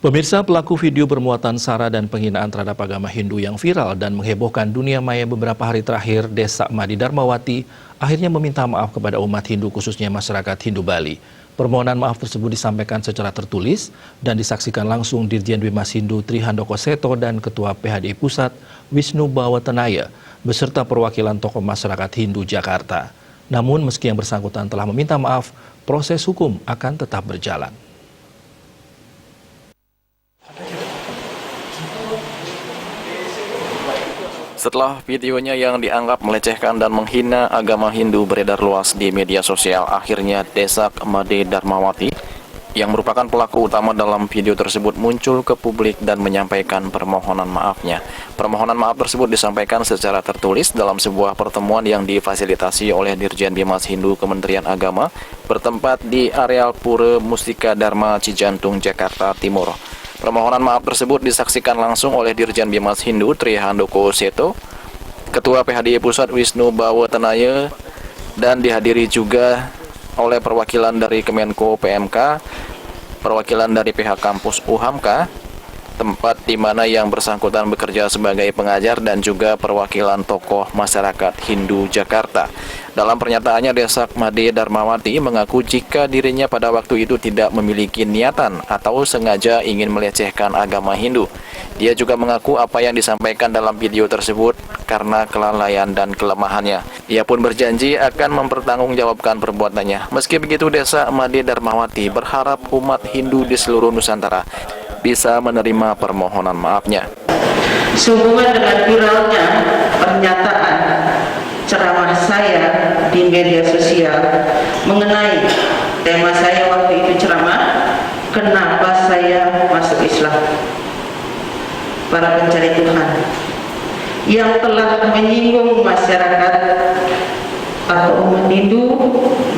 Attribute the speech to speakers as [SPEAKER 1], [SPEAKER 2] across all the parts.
[SPEAKER 1] Pemirsa, pelaku video bermuatan sara dan penghinaan terhadap agama Hindu yang viral dan menghebohkan dunia maya beberapa hari terakhir, Desa Madi Darmawati akhirnya meminta maaf kepada umat Hindu, khususnya masyarakat Hindu Bali. Permohonan maaf tersebut disampaikan secara tertulis dan disaksikan langsung Dirjen Bimas Hindu Tri Handoko Seto dan Ketua PHDI Pusat Wisnu Bawatenaya beserta perwakilan tokoh masyarakat Hindu Jakarta. Namun meski yang bersangkutan telah meminta maaf, proses hukum akan tetap berjalan.
[SPEAKER 2] Setelah videonya yang dianggap melecehkan dan menghina agama Hindu beredar luas di media sosial, akhirnya Desa Madi Darmawati yang merupakan pelaku utama dalam video tersebut muncul ke publik dan menyampaikan permohonan maafnya. Permohonan maaf tersebut disampaikan secara tertulis dalam sebuah pertemuan yang difasilitasi oleh Dirjen Bimas Hindu Kementerian Agama bertempat di areal Pura Mustika Dharma Cijantung, Jakarta Timur. Permohonan maaf tersebut disaksikan langsung oleh Dirjen Bimas Hindu Tri Handoko Seto, Ketua PHDI Pusat Wisnu Bawatenaya, dan dihadiri juga oleh perwakilan dari Kemenko PMK, perwakilan dari pihak kampus UHAMKA, tempat di mana yang bersangkutan bekerja sebagai pengajar, dan juga perwakilan tokoh masyarakat Hindu Jakarta. Dalam pernyataannya, Desa Madi Darmawati mengaku jika dirinya pada waktu itu tidak memiliki niatan atau sengaja ingin melecehkan agama Hindu. Dia juga mengaku apa yang disampaikan dalam video tersebut karena kelalaian dan kelemahannya. Ia pun berjanji akan mempertanggungjawabkan perbuatannya. Meski begitu, Desa Madi Darmawati berharap umat Hindu di seluruh Nusantara bisa menerima permohonan maafnya.
[SPEAKER 3] Sehubungan dengan viralnya pernyataan ceramah saya di media sosial mengenai tema saya waktu itu ceramah, kenapa saya masuk Islam, para pencari Tuhan, yang telah menyinggung masyarakat atau umat Hindu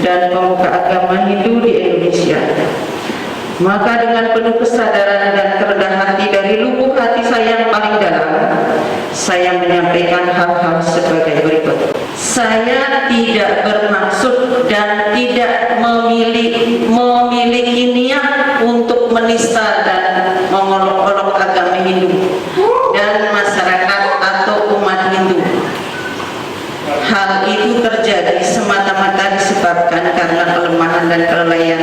[SPEAKER 3] dan pemuka agama Hindu di Indonesia. Maka dengan penuh kesadaran dan kerendahan hati dari lubuk hati saya yang paling dalam, saya menyampaikan hal-hal sebagai berikut. Saya tidak bermaksud dan tidak memiliki niat untuk menista dan mengolok-olok agama Hindu dan masyarakat atau umat Hindu. Hal itu terjadi semata-mata disebabkan karena kelemahan dan kelalaian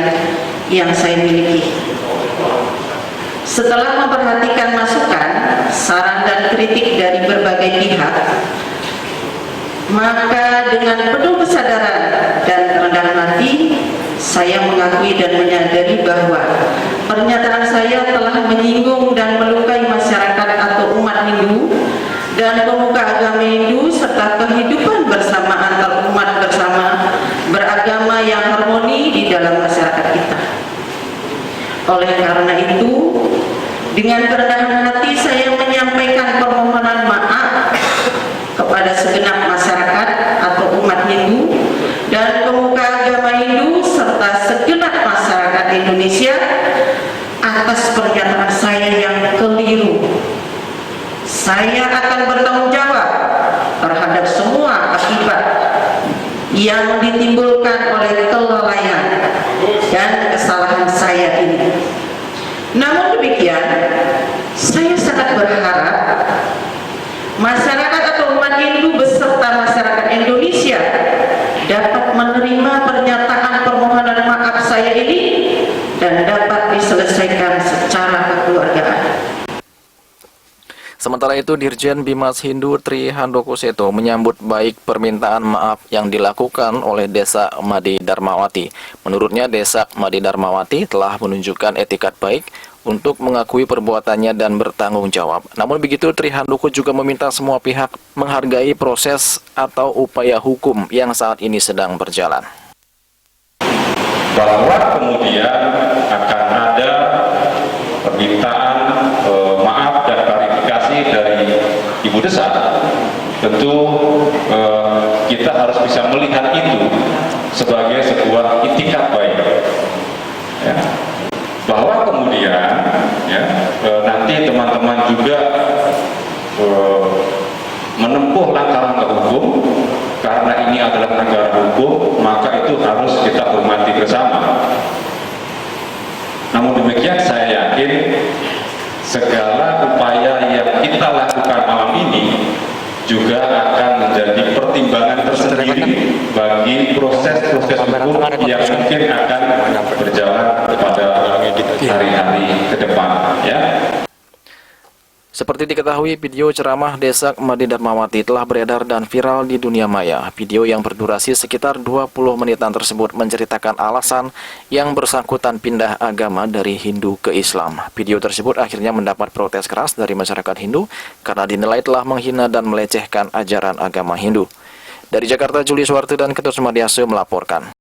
[SPEAKER 3] yang saya miliki. Setelah memperhatikan masukan, saran dan kritik dari berbagai pihak, maka dengan penuh kesadaran dan kerendahan hati, saya mengakui dan menyadari bahwa pernyataan saya telah menyinggung dan melukai masyarakat atau umat Hindu dan pemuka agama Hindu serta kehidupan bersama antar umat bersama beragama yang harmoni di dalam masyarakat kita. Oleh karena itu, dengan kerendahan hati saya menyampaikan permohonan maaf kepada segenap masyarakat atau umat Hindu dan pemuka agama Hindu serta segenap masyarakat Indonesia atas pernyataan saya yang keliru. Saya akan bertanggung jawab terhadap semua akibat yang ditimbulkan oleh kelalaian dan kesalahan saya ini. Namun demikian, saya sangat berharap masyarakat atau umat Hindu beserta masyarakat Indonesia dapat menerima pernyataan permohonan maaf saya ini dan dapat diselesaikan secara kekeluargaan.
[SPEAKER 2] Sementara itu, Dirjen Bimas Hindu Tri Handoko Seto menyambut baik permintaan maaf yang dilakukan oleh Desa Madi Darmawati. Menurutnya, Desa Madi Darmawati telah menunjukkan etikat baik untuk mengakui perbuatannya dan bertanggung jawab. Namun begitu, Tri Handoko juga meminta semua pihak menghargai proses atau upaya hukum yang saat ini sedang berjalan.
[SPEAKER 4] Bahwa kemudian akan ada permintaan maaf dan klarifikasi dari Ibu Desa, tentu kita harus bisa melihat itu sebagai sebuah itikat baik, ya. Bahwa kemudian ya, nanti teman-teman juga menempuh langkah-langkah hukum, karena ini adalah negara hukum, maka itu harus kita hormati bersama. Namun demikian, saya yakin segala upaya yang kita lakukan malam ini juga akan menjadi pertimbangan tersendiri bagi proses-proses hukum yang mungkin akan berjalan pada hari-hari ke depan, ya.
[SPEAKER 2] Seperti diketahui, video ceramah Desak Made Darmawati telah beredar dan viral di dunia maya. Video yang berdurasi sekitar 20 menitan tersebut menceritakan alasan yang bersangkutan pindah agama dari Hindu ke Islam. Video tersebut akhirnya mendapat protes keras dari masyarakat Hindu karena dinilai telah menghina dan melecehkan ajaran agama Hindu. Dari Jakarta, Juli Suwarte dan Ketut Sumadiase melaporkan.